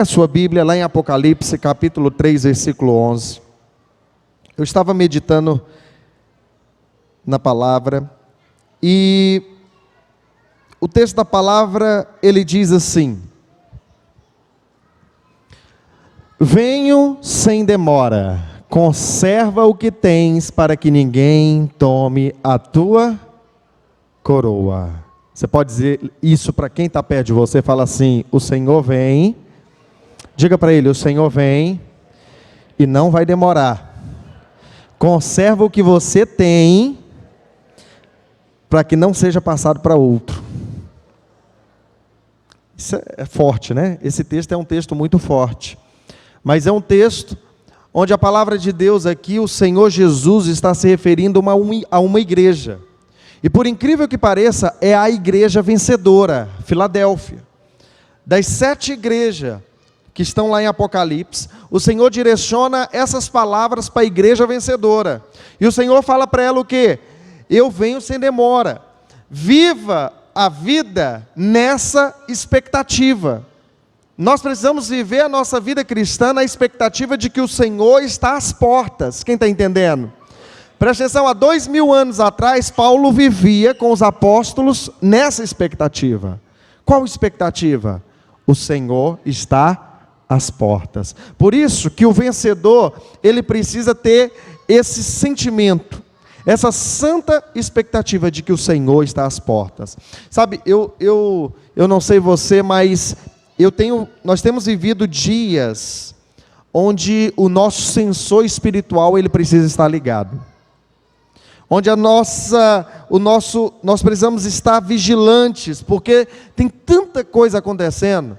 A sua Bíblia lá em Apocalipse, capítulo 3, versículo 11. Eu estava meditando na palavra e o texto da palavra, ele diz assim: venho sem demora, conserva o que tens para que ninguém tome a tua coroa. Você pode dizer isso para quem está perto de você, fala assim: o Senhor vem. Diga para ele: o Senhor vem e não vai demorar. Conserva o que você tem para que não seja passado para outro. Isso é forte, né? Esse texto é um texto muito forte. Mas é um texto onde a palavra de Deus aqui, o Senhor Jesus está se referindo a uma igreja. E por incrível que pareça, é a igreja vencedora, Filadélfia. Das 7 igrejas que estão lá em Apocalipse, o Senhor direciona essas palavras para a igreja vencedora. E o Senhor fala para ela o quê? Eu venho sem demora. Viva a vida nessa expectativa. Nós precisamos viver a nossa vida cristã na expectativa de que o Senhor está às portas. Quem está entendendo? Presta atenção, há 2000 anos atrás, Paulo vivia com os apóstolos nessa expectativa. Qual expectativa? O Senhor está às portas. Por isso que o vencedor, ele precisa ter esse sentimento, essa santa expectativa de que o Senhor está às portas. Sabe, eu não sei você, mas nós temos vivido dias onde o nosso sensor espiritual, ele precisa estar ligado. Onde nós precisamos estar vigilantes, porque tem tanta coisa acontecendo,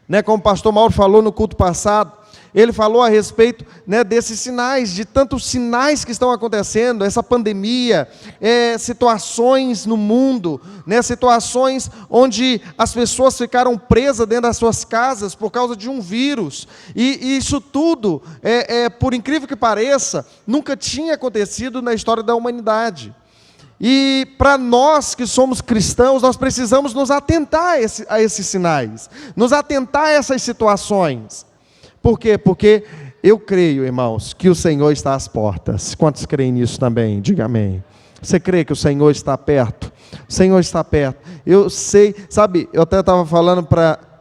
né? Como o pastor Mauro falou no culto passado, ele falou a respeito, né, desses sinais, de tantos sinais que estão acontecendo, essa pandemia, situações no mundo, né, situações onde as pessoas ficaram presas dentro das suas casas por causa de um vírus, e isso tudo, por incrível que pareça, nunca tinha acontecido na história da humanidade. E para nós que somos cristãos, nós precisamos nos atentar a esses sinais, nos atentar a essas situações. Por quê? Porque eu creio, irmãos, que o Senhor está às portas. Quantos creem nisso também? Diga amém. Você crê que o Senhor está perto? O Senhor está perto. Eu sei, sabe, eu até estava falando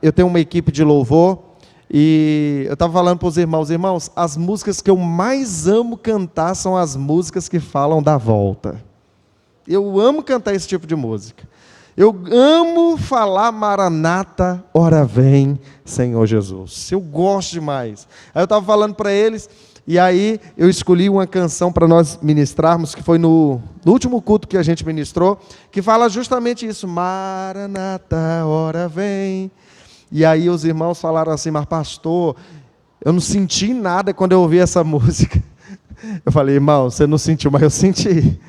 eu tenho uma equipe de louvor, e eu estava falando para os irmãos, as músicas que eu mais amo cantar são as músicas que falam da volta. Eu amo cantar esse tipo de música. Eu amo falar Maranata, ora vem, Senhor Jesus. Eu gosto demais. Aí eu estava falando para eles, e aí eu escolhi uma canção para nós ministrarmos, que foi no último culto que a gente ministrou, que fala justamente isso, Maranata, ora vem. E aí os irmãos falaram assim: mas pastor, eu não senti nada quando eu ouvi essa música. Eu falei: irmão, você não sentiu, mas eu senti.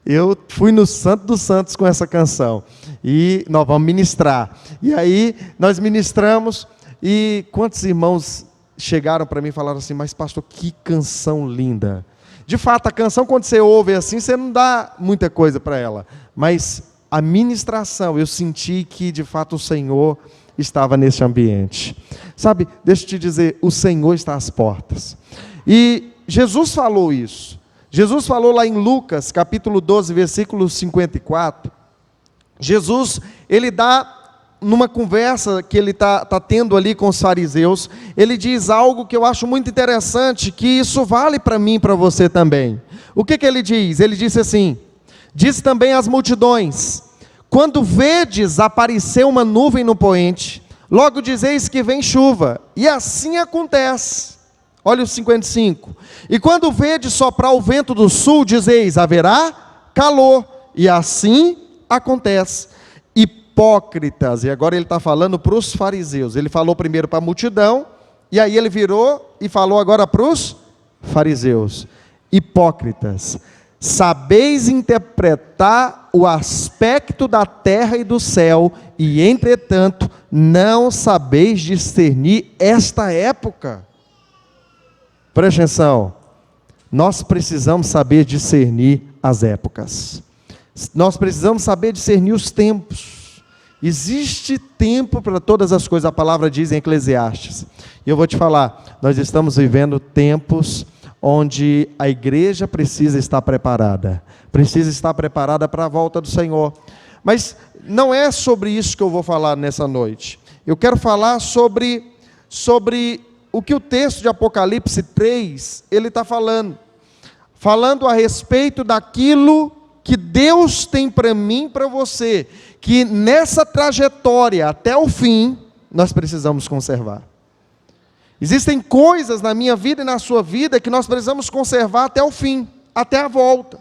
Eu fui no Santo dos Santos com essa canção, e nós vamos ministrar. E aí nós ministramos, e quantos irmãos chegaram para mim e falaram assim: mas pastor, que canção linda. De fato, a canção, quando você ouve assim, você não dá muita coisa para ela, mas a ministração, eu senti que de fato o Senhor estava nesse ambiente. Sabe, deixa eu te dizer, o Senhor está às portas. E Jesus falou isso. Jesus falou lá em Lucas, capítulo 12, versículo 54, Jesus, ele dá, numa conversa que ele está tendo ali com os fariseus, ele diz algo que eu acho muito interessante, que isso vale para mim e para você também. O que ele diz? Ele disse assim: diz também às multidões: quando vedes aparecer uma nuvem no poente, logo dizeis que vem chuva, e assim acontece. Olha o 55. E quando vedes soprar o vento do sul, dizeis: haverá calor. E assim acontece. Hipócritas. E agora ele está falando para os fariseus. Ele falou primeiro para a multidão, e aí ele virou e falou agora para os fariseus. Hipócritas. Sabeis interpretar o aspecto da terra e do céu, e entretanto não sabeis discernir esta época. Preste atenção, nós precisamos saber discernir as épocas, nós precisamos saber discernir os tempos. Existe tempo para todas as coisas, a palavra diz em Eclesiastes. E eu vou te falar, nós estamos vivendo tempos onde a igreja precisa estar preparada para a volta do Senhor. Mas não é sobre isso que eu vou falar nessa noite. Eu quero falar sobre o que o texto de Apocalipse 3, ele está falando a respeito daquilo que Deus tem para mim e para você, que nessa trajetória até o fim, nós precisamos conservar. Existem coisas na minha vida e na sua vida que nós precisamos conservar até o fim, até a volta.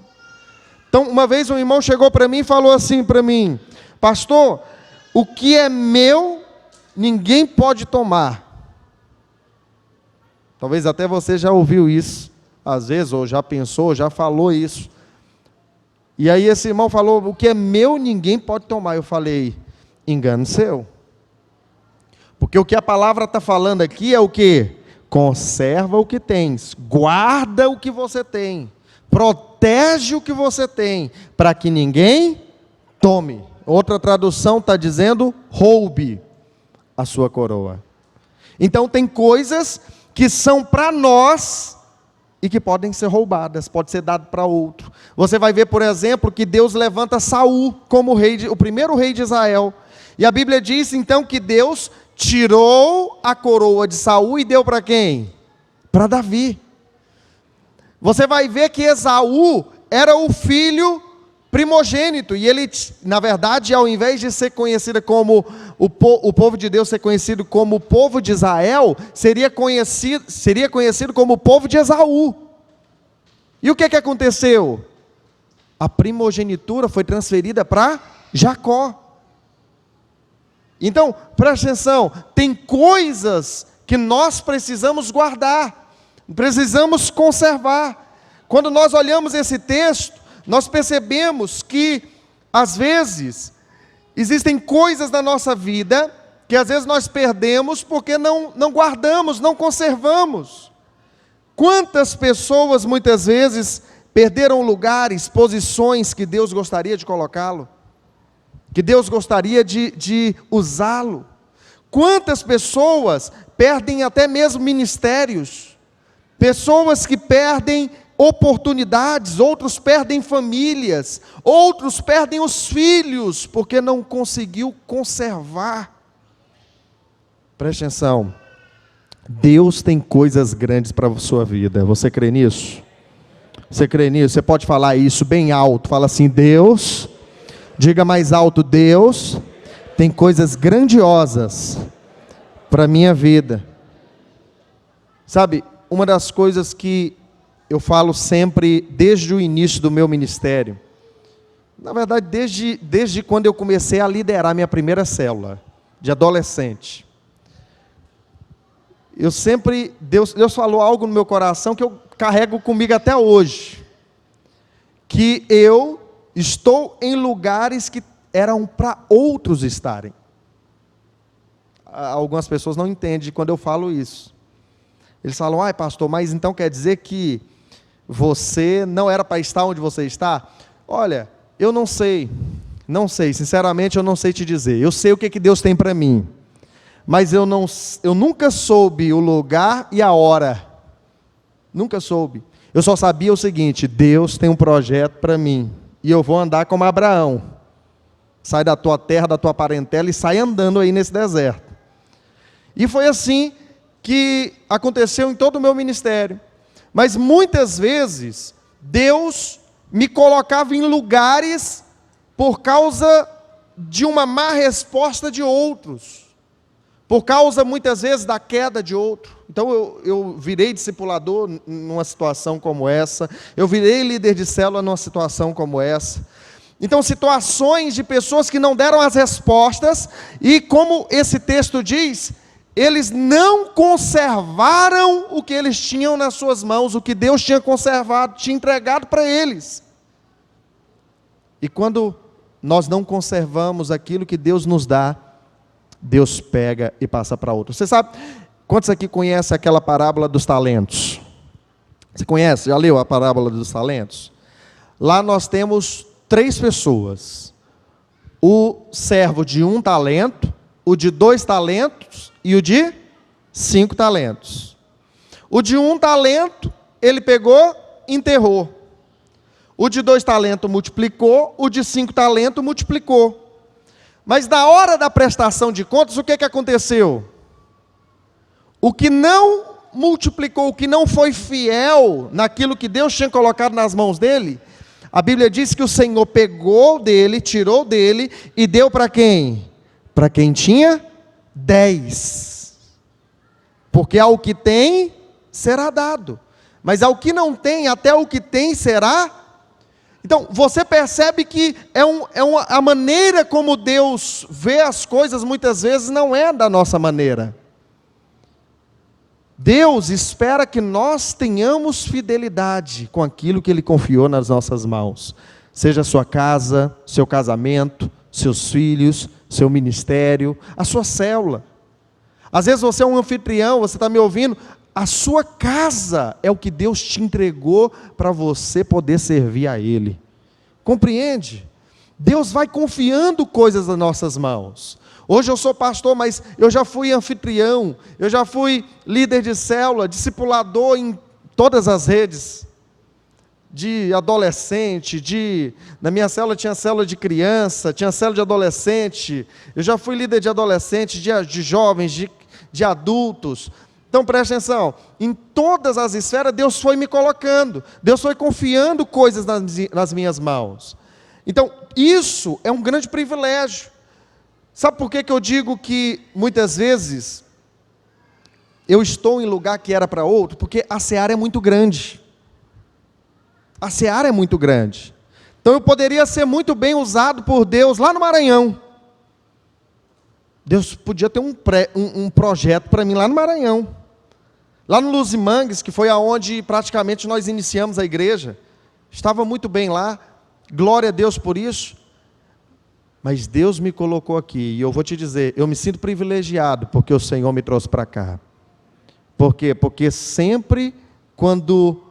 Então, uma vez um irmão chegou para mim e falou assim para mim: pastor, o que é meu, ninguém pode tomar. Talvez até você já ouviu isso, às vezes, ou já pensou, já falou isso. E aí esse irmão falou: o que é meu, ninguém pode tomar. Eu falei: engano seu. Porque o que a palavra está falando aqui é o quê? Conserva o que tens, guarda o que você tem, protege o que você tem, para que ninguém tome. Outra tradução está dizendo: roube a sua coroa. Então tem coisas que são para nós e que podem ser roubadas, pode ser dado para outro. Você vai ver, por exemplo, que Deus levanta Saul como o primeiro rei de Israel. E a Bíblia diz então que Deus tirou a coroa de Saul e deu para quem? Para Davi. Você vai ver que Esaú era o filho primogênito, e ele, na verdade, ao invés de ser conhecido como o povo de Deus, ser conhecido como o povo de Israel, seria conhecido como o povo de Esaú. E o que aconteceu? A primogenitura foi transferida para Jacó. Então, presta atenção, tem coisas que nós precisamos guardar, precisamos conservar. Quando nós olhamos esse texto, nós percebemos que, às vezes, existem coisas na nossa vida que às vezes nós perdemos porque não guardamos, não conservamos. Quantas pessoas muitas vezes perderam lugares, posições que Deus gostaria de colocá-lo, que Deus gostaria de usá-lo. Quantas pessoas perdem até mesmo ministérios, pessoas que perdem oportunidades, outros perdem famílias, outros perdem os filhos, porque não conseguiu conservar. Preste atenção, Deus tem coisas grandes para a sua vida, você crê nisso? Você crê nisso? Você pode falar isso bem alto, fala assim: Deus, diga mais alto, Deus tem coisas grandiosas para a minha vida. Sabe, uma das coisas que eu falo sempre desde o início do meu ministério, na verdade desde quando eu comecei a liderar minha primeira célula, de adolescente, Deus falou algo no meu coração que eu carrego comigo até hoje, que eu estou em lugares que eram para outros estarem. Algumas pessoas não entendem quando eu falo isso. Eles falam: ai pastor, mas então quer dizer que você não era para estar onde você está? Olha, eu não sei, sinceramente eu não sei te dizer. Eu sei o que Deus tem para mim, mas eu nunca soube o lugar e a hora, nunca soube. Eu só sabia o seguinte: Deus tem um projeto para mim, e eu vou andar como Abraão, sai da tua terra, da tua parentela, e sai andando aí nesse deserto. E foi assim que aconteceu em todo o meu ministério. Mas muitas vezes, Deus me colocava em lugares por causa de uma má resposta de outros, por causa muitas vezes da queda de outro. Então eu virei discipulador numa situação como essa, eu virei líder de célula numa situação como essa. Então, situações de pessoas que não deram as respostas, e como esse texto diz, eles não conservaram o que eles tinham nas suas mãos, o que Deus tinha conservado, tinha entregado para eles. E quando nós não conservamos aquilo que Deus nos dá, Deus pega e passa para outro. Você sabe, quantos aqui conhecem aquela parábola dos talentos? Você conhece? Já leu a parábola dos talentos? Lá nós temos 3 pessoas. o servo de 1 talento, o de 2 talentos e o de 5 talentos. O de 1 talento, ele pegou, enterrou. O de 2 talentos multiplicou, o de 5 talentos multiplicou. Mas na hora da prestação de contas, o que aconteceu? O que não multiplicou, o que não foi fiel naquilo que Deus tinha colocado nas mãos dele, a Bíblia diz que o Senhor pegou dele, tirou dele e deu para quem? Para quem tinha 10. Porque ao que tem, será dado. Mas ao que não tem, até o que tem será. Então, você percebe que a maneira como Deus vê as coisas, muitas vezes, não é da nossa maneira. Deus espera que nós tenhamos fidelidade com aquilo que Ele confiou nas nossas mãos. Seja a sua casa, seu casamento, seus filhos, seu ministério, a sua célula. Às vezes você é um anfitrião, você está me ouvindo, a sua casa é o que Deus te entregou para você poder servir a Ele. Compreende? Deus vai confiando coisas nas nossas mãos. Hoje eu sou pastor, mas eu já fui anfitrião, eu já fui líder de célula, discipulador em todas as redes, de adolescente, na minha célula tinha célula de criança, tinha célula de adolescente, eu já fui líder de adolescente, de jovens, de adultos. Então preste atenção, em todas as esferas Deus foi me colocando, Deus foi confiando coisas nas minhas mãos. Então isso é um grande privilégio. Sabe por que eu digo que muitas vezes eu estou em lugar que era para outro? Porque a seara é muito grande. A seara é muito grande. Então eu poderia ser muito bem usado por Deus lá no Maranhão. Deus podia ter um projeto para mim lá no Maranhão. Lá no Luzimangues, que foi aonde praticamente nós iniciamos a igreja. Estava muito bem lá. Glória a Deus por isso. Mas Deus me colocou aqui. E eu vou te dizer, eu me sinto privilegiado porque o Senhor me trouxe para cá. Por quê? Porque sempre quando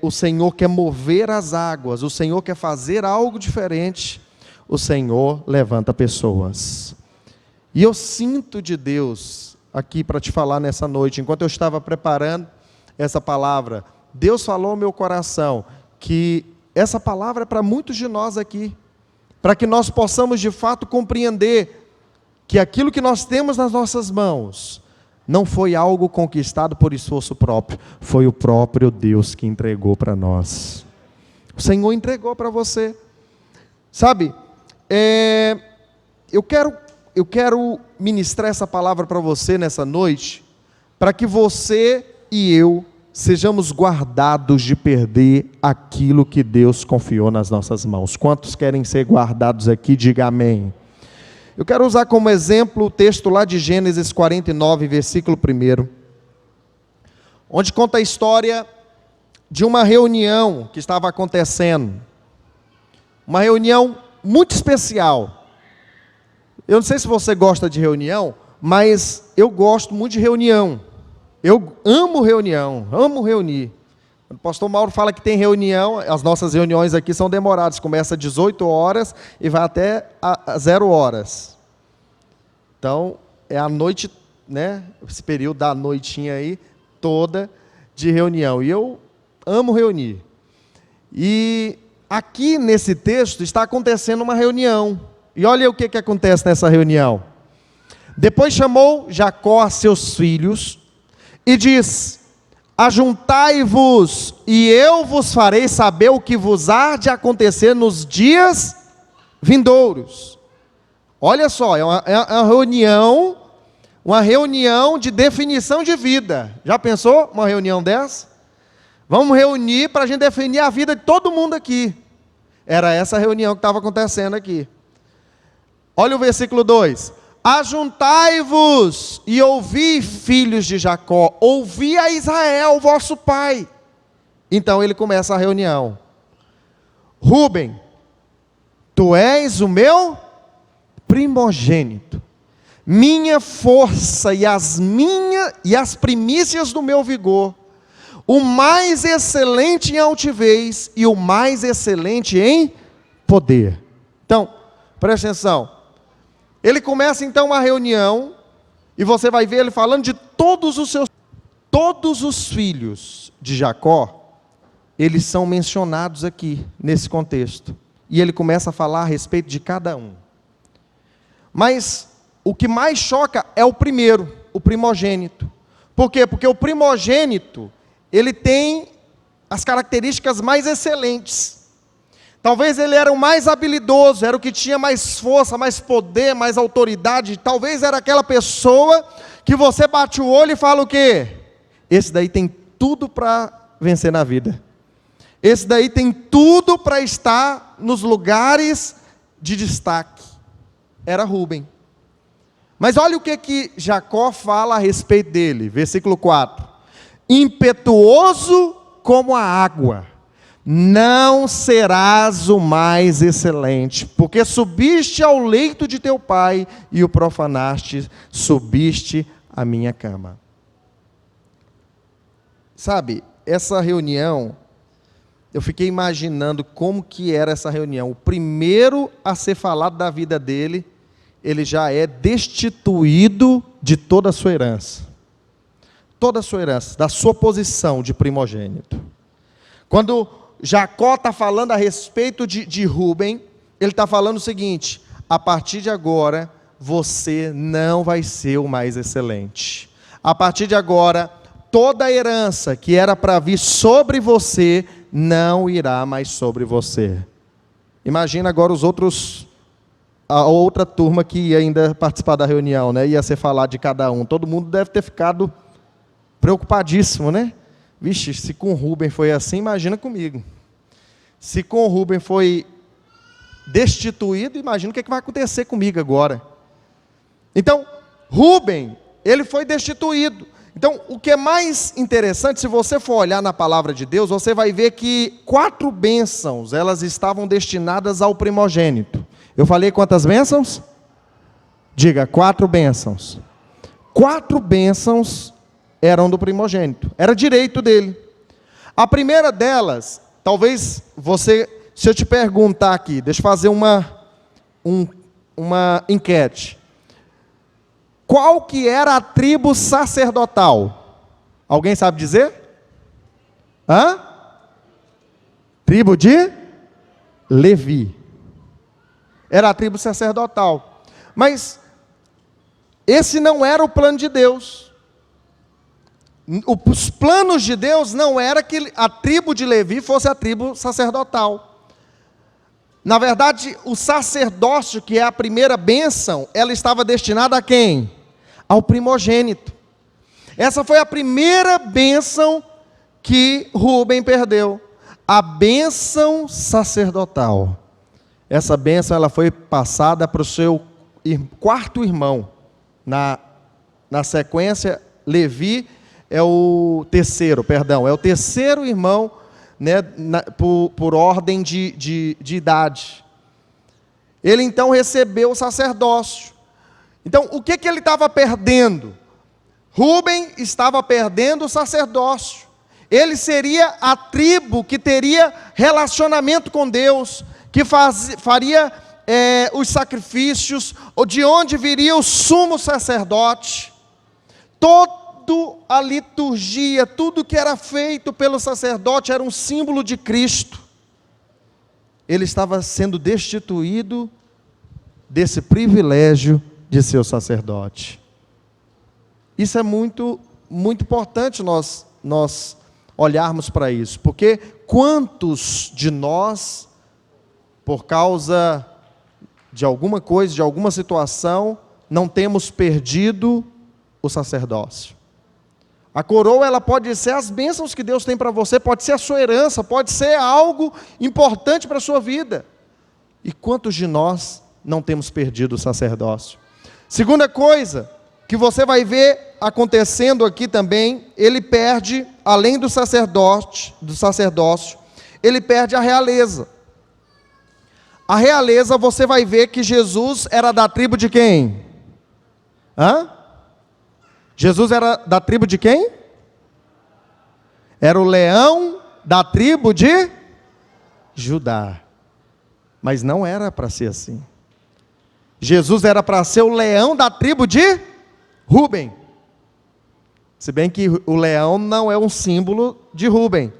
o Senhor quer mover as águas, o Senhor quer fazer algo diferente, o Senhor levanta pessoas. E eu sinto de Deus aqui para te falar nessa noite, enquanto eu estava preparando essa palavra, Deus falou ao meu coração que essa palavra é para muitos de nós aqui, para que nós possamos de fato compreender que aquilo que nós temos nas nossas mãos não foi algo conquistado por esforço próprio, foi o próprio Deus que entregou para nós. O Senhor entregou para você. Sabe, eu quero ministrar essa palavra para você nessa noite, para que você e eu sejamos guardados de perder aquilo que Deus confiou nas nossas mãos. Quantos querem ser guardados aqui? Diga amém. Eu quero usar como exemplo o texto lá de Gênesis 49, versículo 1, onde conta a história de uma reunião que estava acontecendo. Uma reunião muito especial. Eu não sei se você gosta de reunião, mas eu gosto muito de reunião. Eu amo reunião, amo reunir. O pastor Mauro fala que tem reunião, as nossas reuniões aqui são demoradas, começa às 18 horas e vai até a 0 horas. Então, é a noite, né, esse período da noitinha aí, toda de reunião. E eu amo reunir. E aqui nesse texto está acontecendo uma reunião. E olha o que acontece nessa reunião. Depois chamou Jacó a seus filhos e diz: ajuntai-vos, e eu vos farei saber o que vos há de acontecer nos dias vindouros. Olha só, é uma reunião de definição de vida. Já pensou uma reunião dessa? Vamos reunir para a gente definir a vida de todo mundo aqui. Era essa reunião que estava acontecendo aqui. Olha o versículo 2. Ajuntai-vos e ouvi, filhos de Jacó, ouvi a Israel, vosso pai. Então ele começa a reunião. Rúben, tu és o meu primogênito, minha força e as primícias do meu vigor, o mais excelente em altivez e o mais excelente em poder. Então, Presta atenção. Ele começa então uma reunião, e você vai ver ele falando de todos os filhos de Jacó, eles são mencionados aqui, nesse contexto. E ele começa a falar a respeito de cada um. Mas o que mais choca é o primeiro, o primogênito. Por quê? Porque o primogênito, ele tem as características mais excelentes. Talvez ele era o mais habilidoso, era o que tinha mais força, mais poder, mais autoridade. Talvez era aquela pessoa que você bate o olho e fala o quê? Esse daí tem tudo para vencer na vida. Esse daí tem tudo para estar nos lugares de destaque. Era Rúben. Mas olha o que Jacó fala a respeito dele. Versículo 4. Impetuoso como a água, não serás o mais excelente, porque subiste ao leito de teu pai e o profanaste, subiste à minha cama. Sabe, essa reunião, eu fiquei imaginando como que era essa reunião. O primeiro a ser falado da vida dele, ele já é destituído de toda a sua herança. Toda a sua herança, da sua posição de primogênito. Quando Jacó está falando a respeito de Rúben, ele está falando o seguinte: a partir de agora, você não vai ser o mais excelente. A partir de agora, toda a herança que era para vir sobre você, não irá mais sobre você. Imagina agora a outra turma que ia ainda participar da reunião, né? Ia ser falar de cada um. Todo mundo deve ter ficado preocupadíssimo, né? Vixe, se com o Rúben foi assim, imagina comigo. Se com o Rúben foi destituído, imagina o que vai acontecer comigo agora. Então, Rúben, ele foi destituído. Então, o que é mais interessante, se você for olhar na palavra de Deus, você vai ver que 4 bênçãos, elas estavam destinadas ao primogênito. Eu falei quantas bênçãos? Diga, 4 bênçãos. 4 bênçãos eram do primogênito, era direito dele. A primeira delas, talvez você, se eu te perguntar aqui, deixa eu fazer uma enquete. Qual que era a tribo sacerdotal? Alguém sabe dizer? Tribo de Levi. Era a tribo sacerdotal. Mas esse não era o plano de Deus. Os planos de Deus não era que a tribo de Levi fosse a tribo sacerdotal. Na verdade, o sacerdócio, que é a primeira bênção, ela estava destinada a quem? Ao primogênito. Essa foi a primeira bênção que Rúben perdeu. A bênção sacerdotal. Essa bênção ela foi passada para o seu 4º irmão. Na sequência, Levi é o terceiro irmão, né, por ordem de idade. Ele então recebeu o sacerdócio. Então, o que ele estava perdendo? Rúben estava perdendo o sacerdócio. Ele seria a tribo que teria relacionamento com Deus, que faria os sacrifícios, de onde viria o sumo sacerdote. Toda a liturgia, tudo que era feito pelo sacerdote era um símbolo de Cristo. Ele estava sendo destituído desse privilégio de ser o sacerdote. Isso é muito, muito importante nós olharmos para isso, porque quantos de nós, por causa de alguma coisa, de alguma situação, não temos perdido o sacerdócio? A coroa, ela pode ser as bênçãos que Deus tem para você, pode ser a sua herança, pode ser algo importante para a sua vida. E quantos de nós não temos perdido o sacerdócio? Segunda coisa que você vai ver acontecendo aqui também, ele perde, além do sacerdócio, ele perde a realeza. A realeza, você vai ver que Jesus era da tribo de quem? Jesus era da tribo de quem? Era o leão da tribo de Judá. Mas não era para ser assim. Jesus era para ser o leão da tribo de Rúben. Se bem que o leão não é um símbolo de Rúben.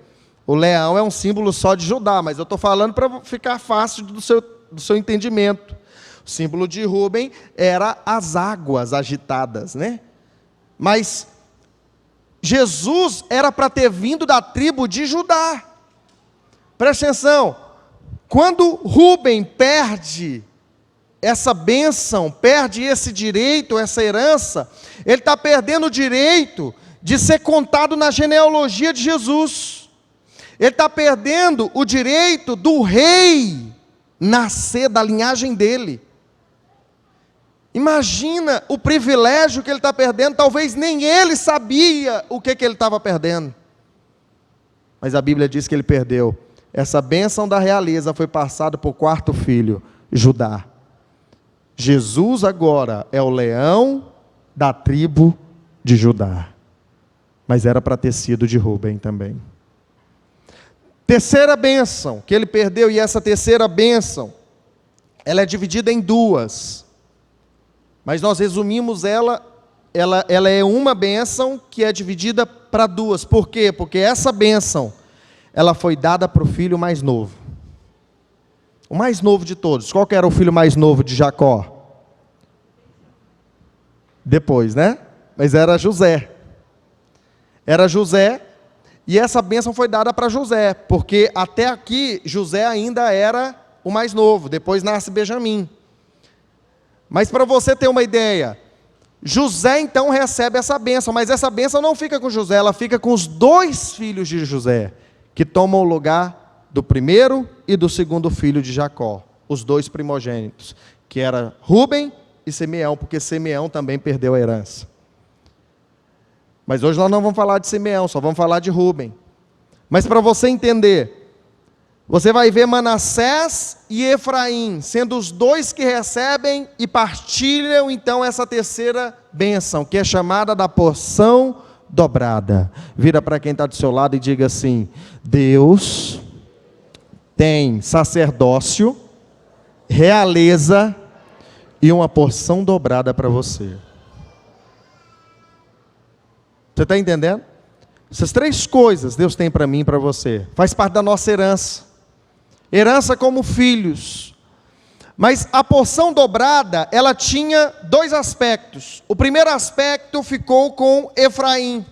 O leão é um símbolo só de Judá, mas eu estou falando para ficar fácil do seu entendimento. O símbolo de Rúben era as águas agitadas, né? Mas Jesus era para ter vindo da tribo de Judá. Presta atenção, quando Rúben perde essa bênção, perde esse direito, essa herança, ele está perdendo o direito de ser contado na genealogia de Jesus. Ele está perdendo o direito do rei nascer da linhagem dele. Imagina o privilégio que ele está perdendo, talvez nem ele sabia o que ele estava perdendo. Mas a Bíblia diz que ele perdeu. Essa bênção da realeza foi passada para o quarto filho, Judá. Jesus agora é o leão da tribo de Judá. Mas era para ter sido de Rúben também. Terceira bênção que ele perdeu, e essa terceira bênção, ela é dividida em duas. Mas nós resumimos ela é uma bênção que é dividida para duas. Por quê? Porque essa bênção, ela foi dada para o filho mais novo. O mais novo de todos. Qual que era o filho mais novo de Jacó? Depois, né? Mas era José. Era José, e essa bênção foi dada para José, porque até aqui José ainda era o mais novo, depois nasce Benjamim. Mas para você ter uma ideia, José então recebe essa bênção, mas essa bênção não fica com José, ela fica com os dois filhos de José, que tomam o lugar do primeiro e do segundo filho de Jacó, os dois primogênitos, que era Rúben e Simeão, porque Simeão também perdeu a herança. Mas hoje nós não vamos falar de Simeão, só vamos falar de Rúben. Mas para você entender, você vai ver Manassés e Efraim, sendo os dois que recebem e partilham então essa terceira bênção, que é chamada da porção dobrada. Vira para quem está do seu lado e diga assim: Deus tem sacerdócio, realeza e uma porção dobrada para você. Você está entendendo? Essas três coisas Deus tem para mim e para você. Faz parte da nossa herança. Herança como filhos. Mas a porção dobrada, ela tinha dois aspectos. O primeiro aspecto ficou com Efraim.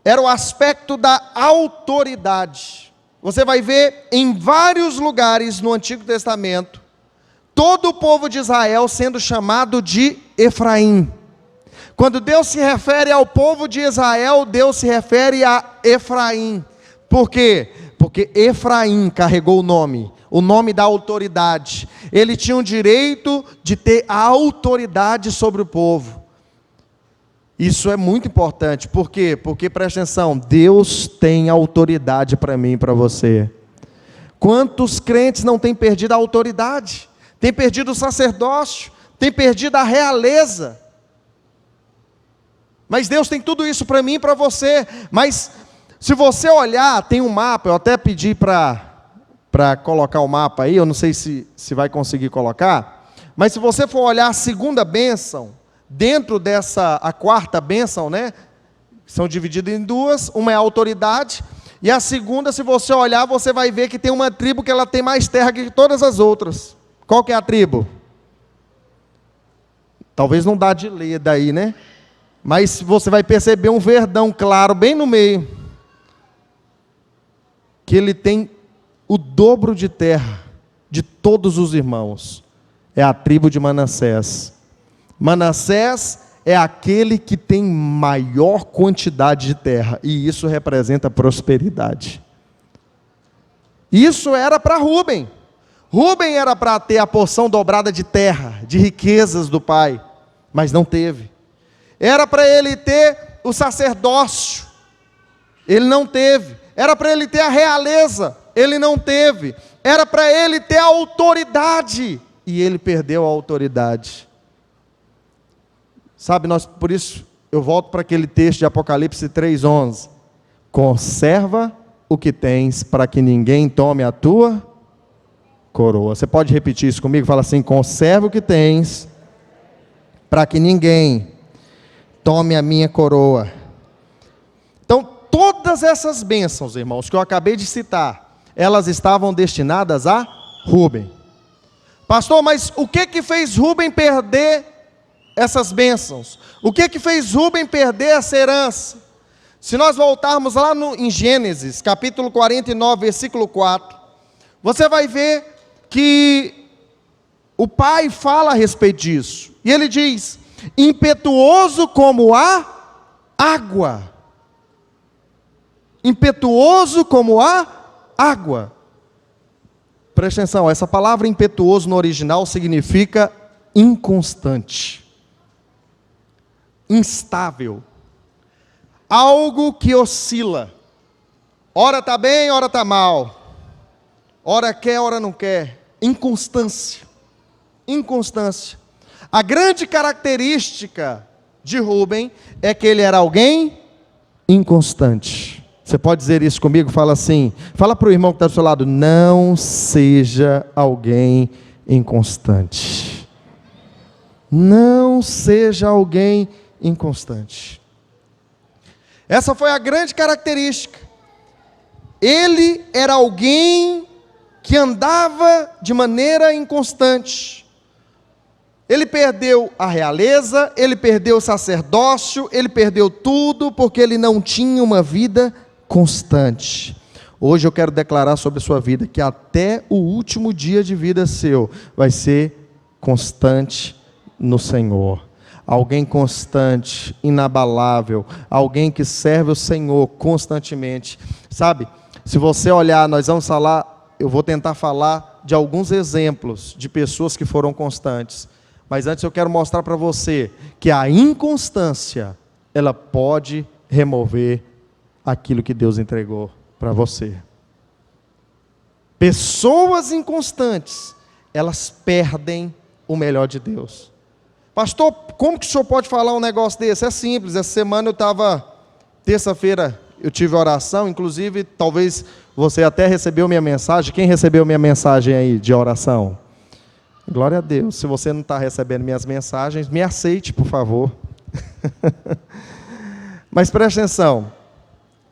Era o aspecto da autoridade. Você vai ver em vários lugares no Antigo Testamento, todo o povo de Israel sendo chamado de Efraim. Quando Deus se refere ao povo de Israel, Deus se refere a Efraim. Por quê? Porque Efraim carregou o nome da autoridade. Ele tinha o direito de ter a autoridade sobre o povo. Isso é muito importante. Por quê? Porque, presta atenção, Deus tem autoridade para mim e para você. Quantos crentes não têm perdido a autoridade? Têm perdido o sacerdócio? Têm perdido a realeza? Mas Deus tem tudo isso para mim e para você. Mas se você olhar, tem um mapa, eu até pedi para colocar o mapa aí, eu não sei se vai conseguir colocar, mas se você for olhar a segunda bênção, dentro dessa, a quarta bênção, né, são divididas em duas, uma é a autoridade, e a segunda, se você olhar, você vai ver que tem uma tribo que ela tem mais terra que todas as outras. Qual que é a tribo? Talvez não dá de ler daí, né? Mas você vai perceber um verdão claro bem no meio, que ele tem o dobro de terra de todos os irmãos. É a tribo de Manassés. Manassés é aquele que tem maior quantidade de terra, e isso representa prosperidade. Isso era para Rúben. Rúben era para ter a porção dobrada de terra, de riquezas do pai, mas não teve. Era para ele ter o sacerdócio, ele não teve. Era para ele ter a realeza, ele não teve. Era para ele ter a autoridade, e ele perdeu a autoridade. Sabe, por isso, eu volto para aquele texto de Apocalipse 3:11. Conserva o que tens, para que ninguém tome a tua coroa. Você pode repetir isso comigo? Fala assim: conserva o que tens, para que ninguém tome a minha coroa. Então, todas essas bênçãos, irmãos, que eu acabei de citar, elas estavam destinadas a Rúben. Pastor, mas o que fez Rúben perder essas bênçãos? O que fez Rúben perder essa herança? Se nós voltarmos lá em Gênesis, capítulo 49, versículo 4, você vai ver que o pai fala a respeito disso. E ele diz: impetuoso como a água. Impetuoso como a água. Presta atenção, essa palavra impetuoso no original significa inconstante, instável, algo que oscila, ora está bem, ora está mal, ora quer, ora não quer, inconstância. A grande característica de Rúben é que ele era alguém inconstante. Você pode dizer isso comigo? Fala assim, fala para o irmão que está do seu lado: não seja alguém inconstante. Não seja alguém inconstante. Essa foi a grande característica. Ele era alguém que andava de maneira inconstante. Ele perdeu a realeza, ele perdeu o sacerdócio, ele perdeu tudo porque ele não tinha uma vida constante. Hoje eu quero declarar sobre a sua vida que até o último dia de vida seu vai ser constante no Senhor. Alguém constante, inabalável, alguém que serve o Senhor constantemente. Sabe, se você olhar, nós vamos falar, eu vou tentar falar de alguns exemplos de pessoas que foram constantes. Mas antes eu quero mostrar para você que a inconstância, ela pode remover aquilo que Deus entregou para você. Pessoas inconstantes, elas perdem o melhor de Deus. Pastor, como que o senhor pode falar um negócio desse? É simples, essa semana eu estava, terça-feira eu tive oração, inclusive talvez você até recebeu minha mensagem. Quem recebeu minha mensagem aí de oração? Glória a Deus. Se você não está recebendo minhas mensagens, me aceite, por favor. Mas preste atenção.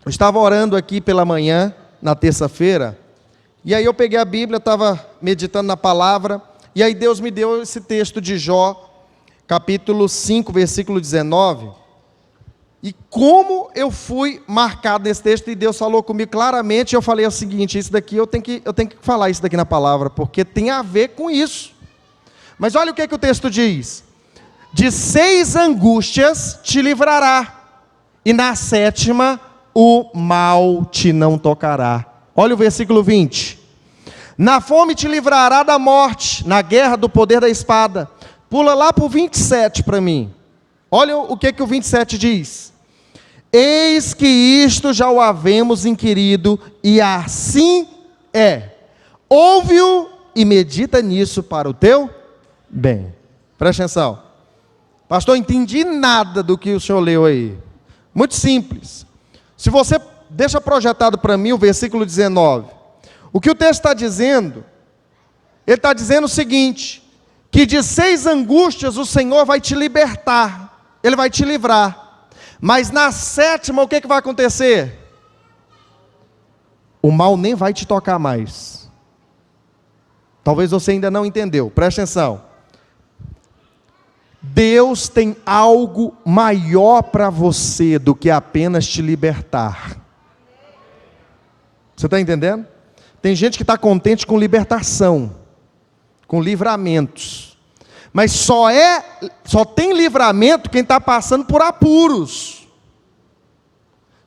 Eu estava orando aqui pela manhã, na terça-feira, e aí eu peguei a Bíblia, estava meditando na palavra, e aí Deus me deu esse texto de Jó, capítulo 5, versículo 19, e como eu fui marcado nesse texto, e Deus falou comigo claramente, eu falei o seguinte: isso daqui eu tenho que falar isso daqui na palavra, porque tem a ver com isso. Mas olha o que o texto diz: de 6 angústias te livrará, e na 7ª o mal te não tocará. Olha o versículo 20: na fome te livrará da morte, na guerra do poder da espada. Pula lá para o 27 para mim. Olha o que o 27 diz: eis que isto já o havemos inquirido, e assim é. Ouve-o e medita nisso para o teu bem. Presta atenção. Pastor, entendi nada do que o senhor leu aí. Muito simples. Se você deixa projetado para mim o versículo 19, o que o texto está dizendo, ele está dizendo o seguinte: que de 6 angústias o Senhor vai te libertar, Ele vai te livrar, mas na 7ª o que vai acontecer? O mal nem vai te tocar mais. Talvez você ainda não entendeu, presta atenção. Deus tem algo maior para você do que apenas te libertar. Você está entendendo? Tem gente que está contente com libertação, com livramentos, mas só tem livramento quem está passando por apuros.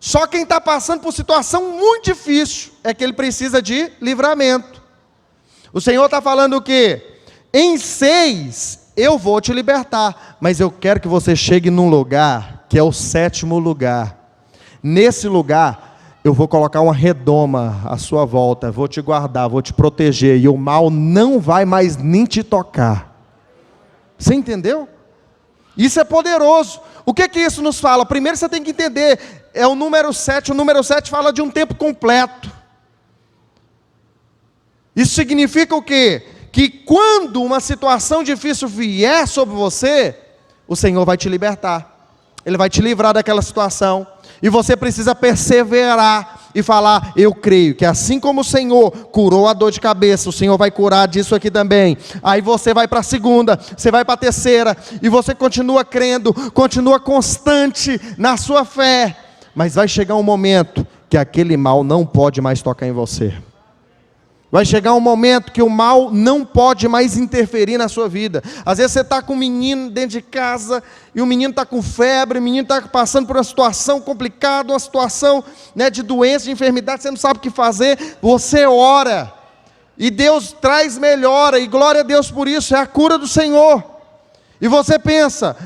Só quem está passando por situação muito difícil é que ele precisa de livramento. O Senhor está falando o quê? Em 6 eu vou te libertar, mas eu quero que você chegue num lugar que é o 7º lugar. Nesse lugar eu vou colocar uma redoma à sua volta, vou te guardar, vou te proteger, e o mal não vai mais nem te tocar. Você entendeu? Isso é poderoso. O que isso nos fala? Primeiro você tem que entender, é o número 7, fala de um tempo completo. Isso significa o quê? Que quando uma situação difícil vier sobre você, o Senhor vai te libertar. Ele vai te livrar daquela situação. E você precisa perseverar e falar: eu creio que assim como o Senhor curou a dor de cabeça, o Senhor vai curar disso aqui também. Aí você vai para a segunda, você vai para a terceira, e você continua crendo, continua constante na sua fé. Mas vai chegar um momento que aquele mal não pode mais tocar em você. Vai chegar um momento que o mal não pode mais interferir na sua vida. Às vezes você está com um menino dentro de casa, e o menino está com febre, o menino está passando por uma situação complicada, uma situação, né, de doença, de enfermidade, você não sabe o que fazer, você ora, e Deus traz melhora, e glória a Deus por isso, é a cura do Senhor. E você pensa: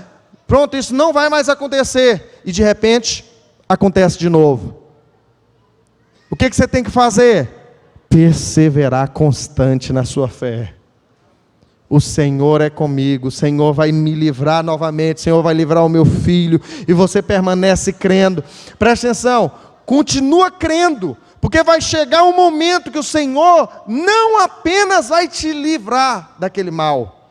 pronto, isso não vai mais acontecer, e de repente, acontece de novo. O que você tem que fazer? Perseverar constante na sua fé. O Senhor é comigo, o Senhor vai me livrar novamente, o Senhor vai livrar o meu filho, e você permanece crendo. Presta atenção, continua crendo, porque vai chegar um momento que o Senhor não apenas vai te livrar daquele mal,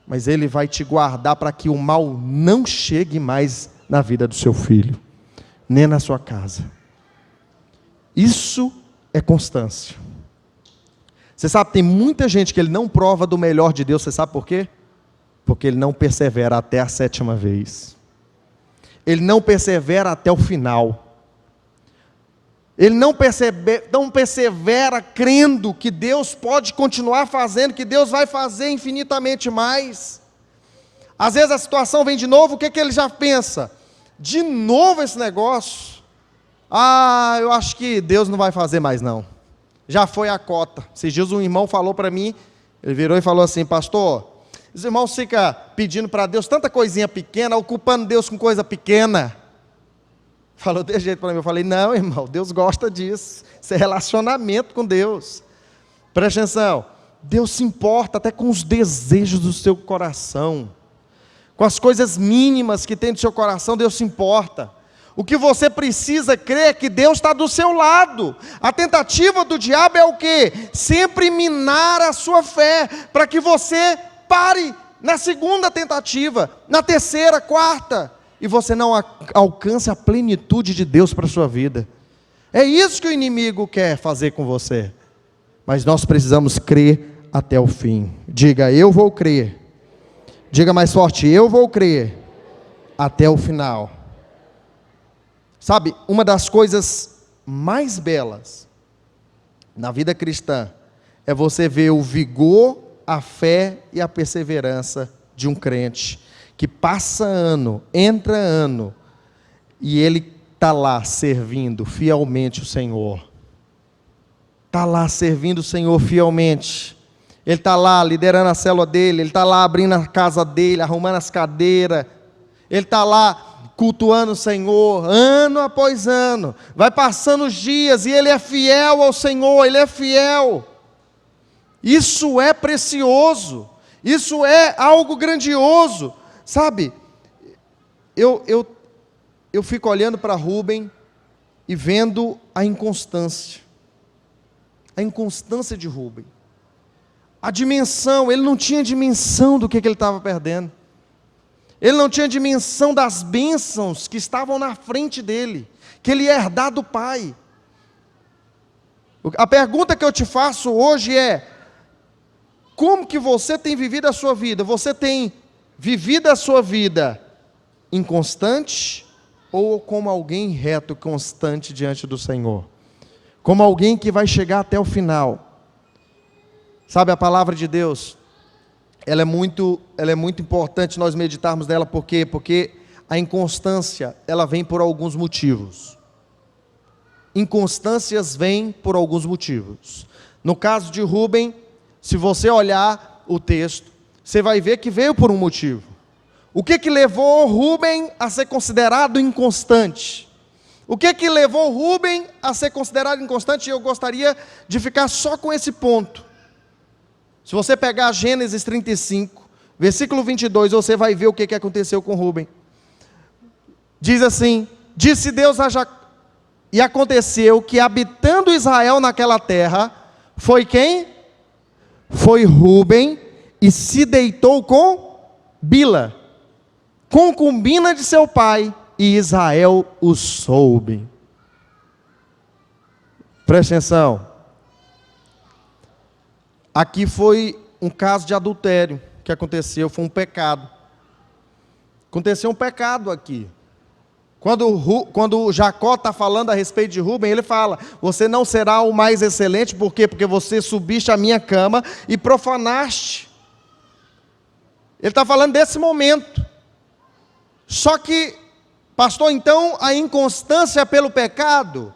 mas Ele vai te guardar para que o mal não chegue mais na vida do seu filho, nem na sua casa. Isso é constância. Você sabe, tem muita gente que ele não prova do melhor de Deus, você sabe por quê? Porque ele não persevera até a 7ª vez. Ele não persevera até o final. Ele não persevera crendo que Deus pode continuar fazendo, que Deus vai fazer infinitamente mais. Às vezes a situação vem de novo, o que ele já pensa? De novo esse negócio? Eu acho que Deus não vai fazer mais não. Já foi a cota. Esses dias um irmão falou para mim, ele virou e falou assim: pastor, os irmãos ficam pedindo para Deus tanta coisinha pequena, ocupando Deus com coisa pequena. Falou desse jeito para mim. Eu falei: não, irmão, Deus gosta disso. Isso é relacionamento com Deus. Presta atenção, Deus se importa até com os desejos do seu coração, com as coisas mínimas que tem do seu coração. Deus se importa. O que você precisa crer é que Deus está do seu lado. A tentativa do diabo é o quê? Sempre minar a sua fé, para que você pare na segunda tentativa, na terceira, quarta, e você não alcance a plenitude de Deus para a sua vida. É isso que o inimigo quer fazer com você. Mas nós precisamos crer até o fim. Diga: eu vou crer. Diga mais forte: eu vou crer até o final. Sabe, uma das coisas mais belas na vida cristã é você ver o vigor, a fé e a perseverança de um crente que passa ano, entra ano, e ele está lá servindo fielmente o Senhor. Está lá servindo o Senhor fielmente. Ele está lá liderando a célula dele, ele está lá abrindo a casa dele, arrumando as cadeiras, ele está lá cultuando o Senhor, ano após ano, vai passando os dias, e ele é fiel ao Senhor, ele é fiel. Isso é precioso, isso é algo grandioso, sabe? Eu fico olhando para Rubem e vendo a inconstância de Rubem, a dimensão. Ele não tinha dimensão do que ele estava perdendo. Ele não tinha dimensão das bênçãos que estavam na frente dele, que ele ia herdar do pai. A pergunta que eu te faço hoje é: como que você tem vivido a sua vida? Você tem vivido a sua vida inconstante, ou como alguém reto, constante diante do Senhor? Como alguém que vai chegar até o final? Sabe, a palavra de Deus, ela é muito importante nós meditarmos nela. Por quê? Porque a inconstância, ela vem por alguns motivos. Inconstâncias vêm por alguns motivos. No caso de Rubem, se você olhar o texto, você vai ver que veio por um motivo. O que levou Rubem a ser considerado inconstante? O que levou Rubem a ser considerado inconstante? E eu gostaria de ficar só com esse ponto. Se você pegar Gênesis 35, versículo 22, você vai ver o que aconteceu com Rubem. Diz assim: disse Deus a Jacó, e aconteceu que habitando Israel naquela terra, foi quem? foi Rúben e se deitou com Bila, concubina de seu pai, e Israel o soube. Preste atenção. Aqui foi um caso de adultério que aconteceu, foi um pecado. Aconteceu um pecado aqui. Quando Jacó está falando a respeito de Rúben, ele fala: você não será o mais excelente, por quê? Porque você subiste à minha cama e profanaste. Ele está falando desse momento. Só que, pastor, então a inconstância pelo pecado?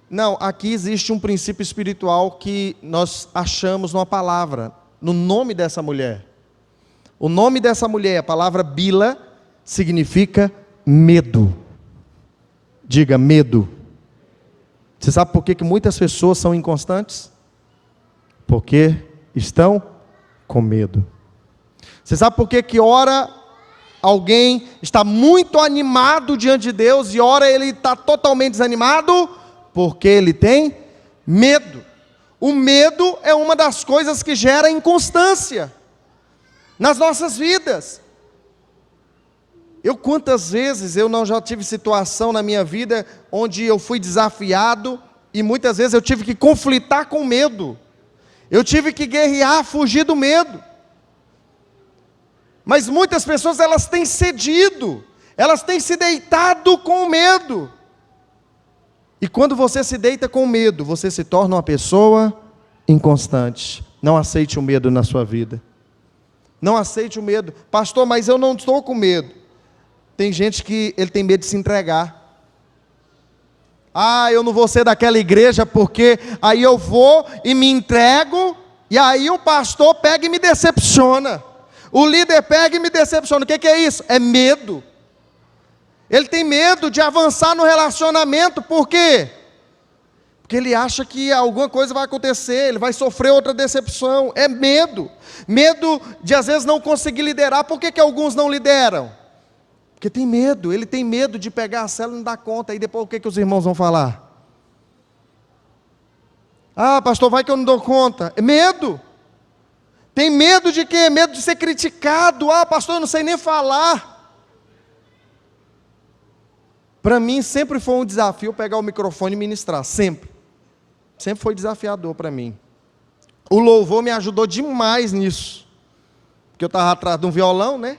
Não, aqui existe um princípio espiritual que nós achamos numa palavra, no nome dessa mulher. O nome dessa mulher, a palavra Bila, significa medo. Diga, medo. Você sabe por que muitas pessoas são inconstantes? Porque estão com medo. Você sabe por que ora alguém está muito animado diante de Deus e ora ele está totalmente desanimado? Porque ele tem medo. O medo é uma das coisas que gera inconstância nas nossas vidas. Quantas vezes eu não já tive situação na minha vida onde eu fui desafiado e muitas vezes eu tive que conflitar com medo. Eu tive que guerrear, fugir do medo. Mas muitas pessoas, elas têm cedido, elas têm se deitado com medo. E quando você se deita com medo, você se torna uma pessoa inconstante. Não aceite o medo na sua vida. Não aceite o medo. Pastor, mas eu não estou com medo. Tem gente que ele tem medo de se entregar. Eu não vou ser daquela igreja porque aí eu vou e me entrego, e aí o pastor pega e me decepciona. O líder pega e me decepciona. O que é isso? É medo. Ele tem medo de avançar no relacionamento. Por quê? Porque ele acha que alguma coisa vai acontecer, ele vai sofrer outra decepção. É medo. Medo de às vezes não conseguir liderar. Por que alguns não lideram? Porque tem medo. Ele tem medo de pegar a célula e não dar conta. E depois o que os irmãos vão falar? Pastor, vai que eu não dou conta. É medo. Tem medo de quê? Medo de ser criticado. Pastor, eu não sei nem falar. Para mim sempre foi um desafio pegar o microfone e ministrar, sempre. Sempre foi desafiador para mim. O louvor me ajudou demais nisso. Porque eu estava atrás de um violão, né?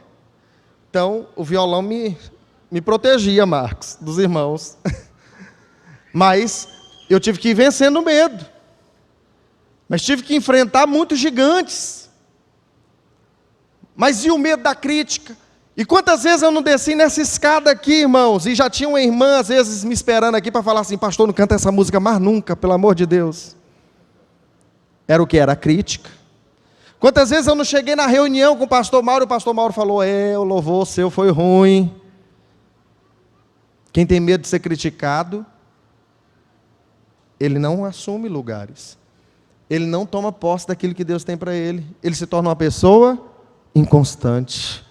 Então o violão me protegia, Marcos, dos irmãos. Mas eu tive que ir vencendo o medo. Mas tive que enfrentar muitos gigantes. Mas e o medo da crítica? E quantas vezes eu não desci nessa escada aqui, irmãos, e já tinha uma irmã, às vezes, me esperando aqui para falar assim: pastor, não canta essa música mais nunca, pelo amor de Deus. Era o que? Era a crítica. Quantas vezes eu não cheguei na reunião com o pastor Mauro, e o pastor Mauro falou: o louvor seu foi ruim. Quem tem medo de ser criticado, ele não assume lugares. Ele não toma posse daquilo que Deus tem para ele. Ele se torna uma pessoa inconstante.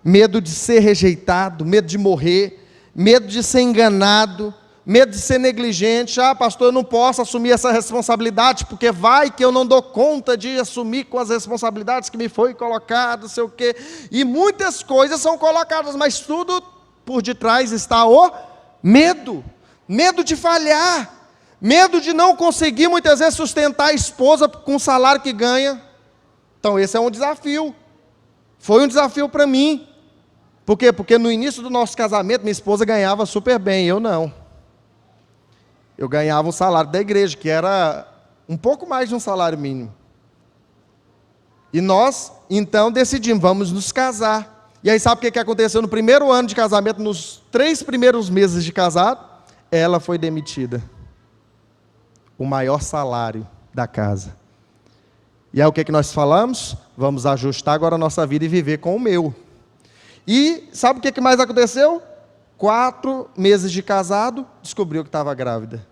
Medo de ser rejeitado, medo de morrer, medo de ser enganado, medo de ser negligente. Pastor, eu não posso assumir essa responsabilidade, porque vai que eu não dou conta de assumir com as responsabilidades que me foi colocado, não sei o quê. E muitas coisas são colocadas, mas tudo por detrás está o medo. Medo de falhar, medo de não conseguir muitas vezes sustentar a esposa com o salário que ganha. Então esse é um desafio. Foi um desafio para mim. Por quê? Porque no início do nosso casamento, minha esposa ganhava super bem, eu não. Eu ganhava o salário da igreja, que era um pouco mais de um salário mínimo. E nós, então, decidimos, vamos nos casar. E aí sabe o que aconteceu no primeiro ano de casamento, nos 3 primeiros meses de casado? Ela foi demitida. O maior salário da casa. E aí o que nós falamos? Vamos ajustar agora a nossa vida e viver com o meu. E sabe o que mais aconteceu? 4 meses de casado, descobriu que estava grávida.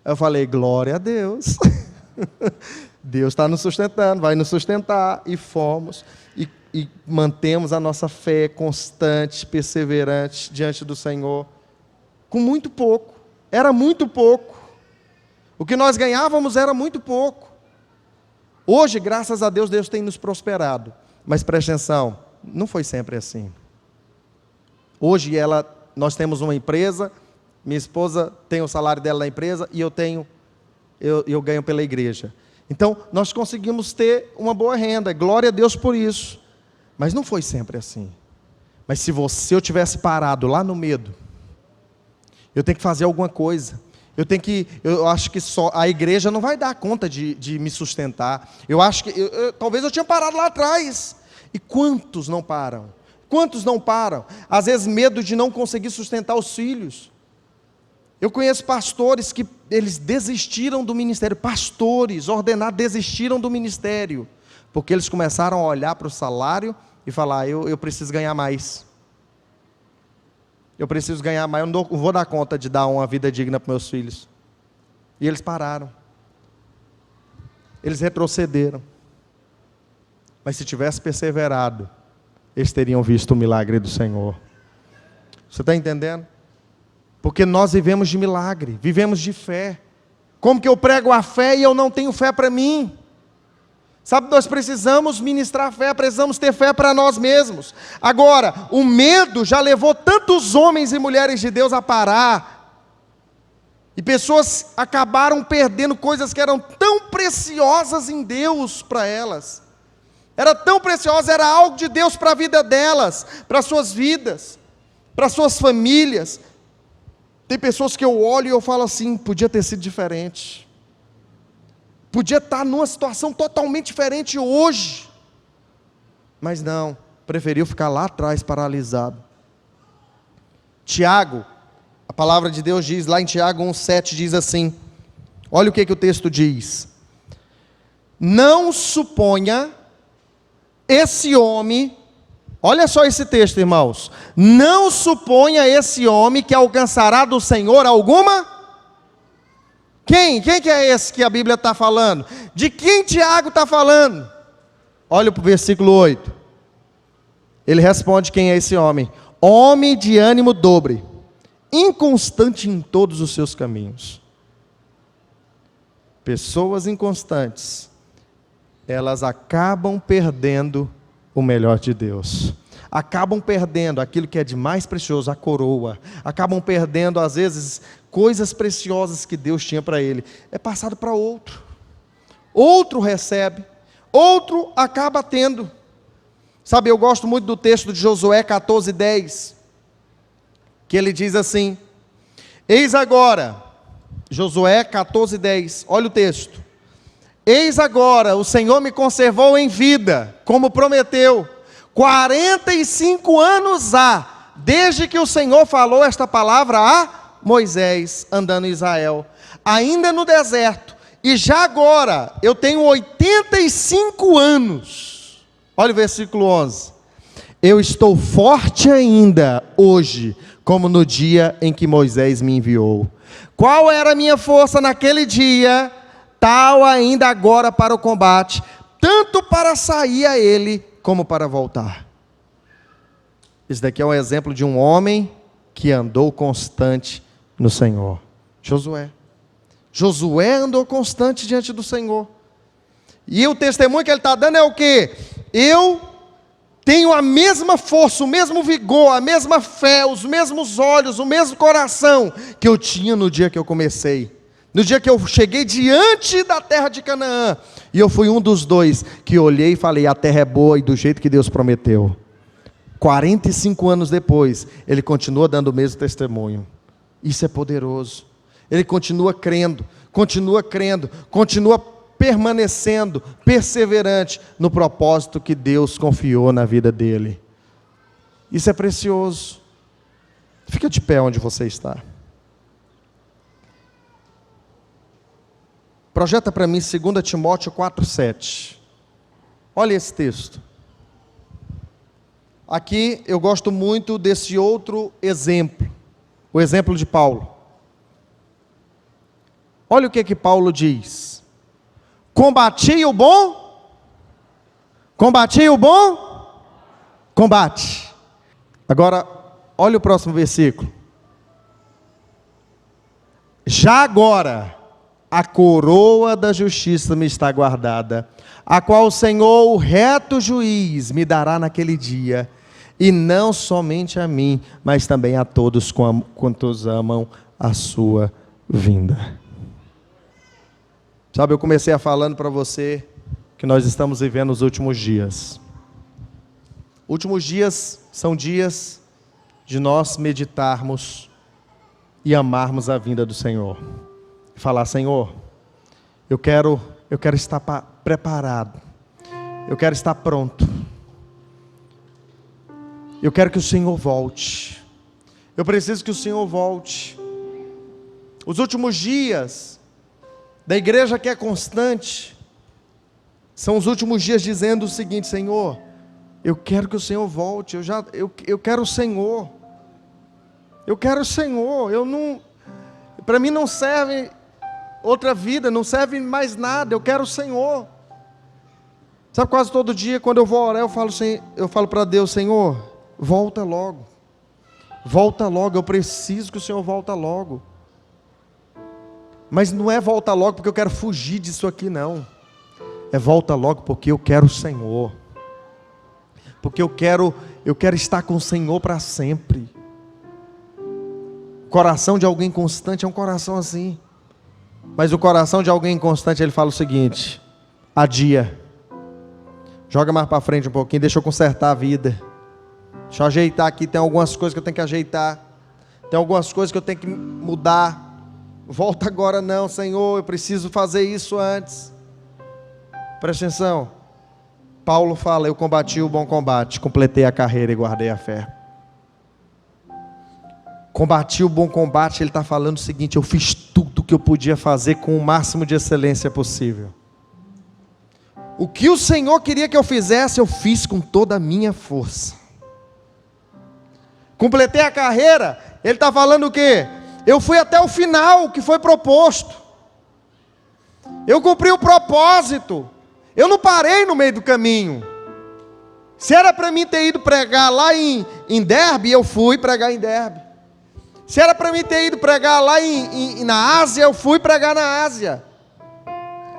Eu falei: glória a Deus. Deus está nos sustentando, vai nos sustentar. E fomos, e mantemos a nossa fé constante, perseverante diante do Senhor. Com muito pouco, era muito pouco. O que nós ganhávamos era muito pouco. Hoje, graças a Deus, Deus tem nos prosperado. Mas preste atenção, não foi sempre assim. Hoje nós temos uma empresa, minha esposa tem o salário dela na empresa e eu ganho pela igreja. Então, nós conseguimos ter uma boa renda, glória a Deus por isso. Mas não foi sempre assim. Mas se eu tivesse parado lá no medo, eu tenho que fazer alguma coisa. Eu acho que só a igreja não vai dar conta de me sustentar. Eu acho que, talvez eu tinha parado lá atrás. E quantos não param? Quantos não param? Às vezes medo de não conseguir sustentar os filhos. Eu conheço pastores que eles desistiram do ministério. Pastores ordenados desistiram do ministério. Porque eles começaram a olhar para o salário e falar, eu preciso ganhar mais. Eu preciso ganhar mais, eu não vou dar conta de dar uma vida digna para meus filhos. E eles pararam. Eles retrocederam. Mas se tivesse perseverado, eles teriam visto o milagre do Senhor. Você está entendendo? Porque nós vivemos de milagre, vivemos de fé. Como que eu prego a fé e eu não tenho fé para mim? Sabe, nós precisamos ministrar fé, precisamos ter fé para nós mesmos. Agora, o medo já levou tantos homens e mulheres de Deus a parar. E pessoas acabaram perdendo coisas que eram tão preciosas em Deus para elas. Era tão preciosa, era algo de Deus para a vida delas, para suas vidas, para suas famílias. Tem pessoas que eu olho e eu falo assim, podia ter sido diferente. Podia estar numa situação totalmente diferente hoje. Mas não, preferiu ficar lá atrás paralisado. Tiago, a palavra de Deus diz, lá em Tiago 1,7 diz assim, olha o que o texto diz. Não suponha esse homem, olha só esse texto, irmãos. Não suponha esse homem que alcançará do Senhor alguma... Quem que é esse que a Bíblia está falando? De quem Tiago está falando? Olha para o versículo 8. Ele responde quem é esse homem. Homem de ânimo dobre, inconstante em todos os seus caminhos. Pessoas inconstantes, elas acabam perdendo o melhor de Deus. Acabam perdendo aquilo que é de mais precioso, a coroa. Acabam perdendo, às vezes, coisas preciosas que Deus tinha para ele. É passado para outro. Outro recebe. Outro acaba tendo. Sabe, eu gosto muito do texto de Josué 14:10. Que ele diz assim. Eis agora, Josué 14:10. Olha o texto. Eis agora, o Senhor me conservou em vida, como prometeu. 45 anos há, desde que o Senhor falou esta palavra a Moisés, andando em Israel, ainda no deserto, e já agora, eu tenho 85 anos, olha o versículo 11, eu estou forte ainda hoje, como no dia em que Moisés me enviou. Qual era a minha força naquele dia, tal ainda agora para o combate, tanto para sair a ele, como para voltar. Esse daqui é um exemplo de um homem que andou constante no Senhor. Josué andou constante diante do Senhor. E o testemunho que ele está dando é o quê? Eu tenho a mesma força, o mesmo vigor, a mesma fé, os mesmos olhos, o mesmo coração que eu tinha no dia que eu comecei. No dia que eu cheguei diante da terra de Canaã, e eu fui um dos dois que olhei e falei, a terra é boa e do jeito que Deus prometeu. 45 anos depois, ele continua dando o mesmo testemunho. Isso é poderoso. Ele continua crendo, continua permanecendo, perseverante no propósito que Deus confiou na vida dele. Isso é precioso. Fica de pé onde você está. Projeta para mim 2 Timóteo 4,7. Olha esse texto. Aqui eu gosto muito desse outro exemplo. O exemplo de Paulo. Olha o que Paulo diz. Combati o bom combate. Agora, olha o próximo versículo. Já agora, a coroa da justiça me está guardada, a qual o Senhor, o reto juiz, me dará naquele dia, e não somente a mim, mas também a todos quantos amam a sua vinda. Sabe, eu comecei falando para você que nós estamos vivendo os últimos dias. Últimos dias são dias de nós meditarmos e amarmos a vinda do Senhor. Falar: Senhor, eu quero estar preparado, eu quero estar pronto, eu quero que o Senhor volte, eu preciso que o Senhor volte. Os últimos dias da igreja que é constante são os últimos dias dizendo o seguinte: Senhor, eu quero que o Senhor volte, eu quero o Senhor, eu quero o Senhor, para mim não serve outra vida, não serve mais nada, eu quero o Senhor. Sabe, quase todo dia quando eu vou orar, eu falo para Deus: Senhor, volta logo, eu preciso que o Senhor volta logo. Mas não é volta logo porque eu quero fugir disso aqui, não. É volta logo porque eu quero o Senhor, porque eu quero estar com o Senhor para sempre. O coração de alguém constante é um coração assim. Mas o coração de alguém inconstante, ele fala o seguinte: adia, joga mais para frente um pouquinho, deixa eu consertar a vida, deixa eu ajeitar aqui, tem algumas coisas que eu tenho que ajeitar, tem algumas coisas que eu tenho que mudar. Volta agora não, Senhor, eu preciso fazer isso antes. Presta atenção, Paulo fala: eu combati o bom combate, completei a carreira e guardei a fé. Combati o bom combate, ele está falando o seguinte: eu fiz tudo o que eu podia fazer com o máximo de excelência possível. O que o Senhor queria que eu fizesse, eu fiz com toda a minha força. Completei a carreira, ele está falando o quê? Eu fui até o final que foi proposto, eu cumpri o propósito, eu não parei no meio do caminho. Se era para mim ter ido pregar lá em Derbe, eu fui pregar em Derbe. Se era para mim ter ido pregar lá na Ásia, eu fui pregar na Ásia.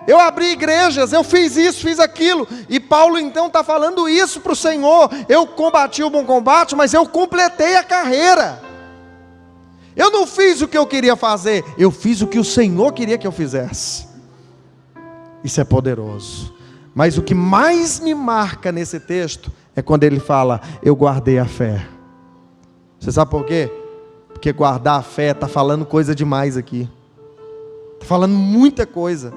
Eu abri igrejas, eu fiz isso, fiz aquilo. E Paulo então está falando isso para o Senhor: eu combati o bom combate, mas eu completei a carreira. Eu não fiz o que eu queria fazer, eu fiz o que o Senhor queria que eu fizesse. Isso é poderoso. Mas o que mais me marca nesse texto é quando ele fala: eu guardei a fé. Você sabe por quê? Porque guardar a fé está falando coisa demais aqui, está falando muita coisa.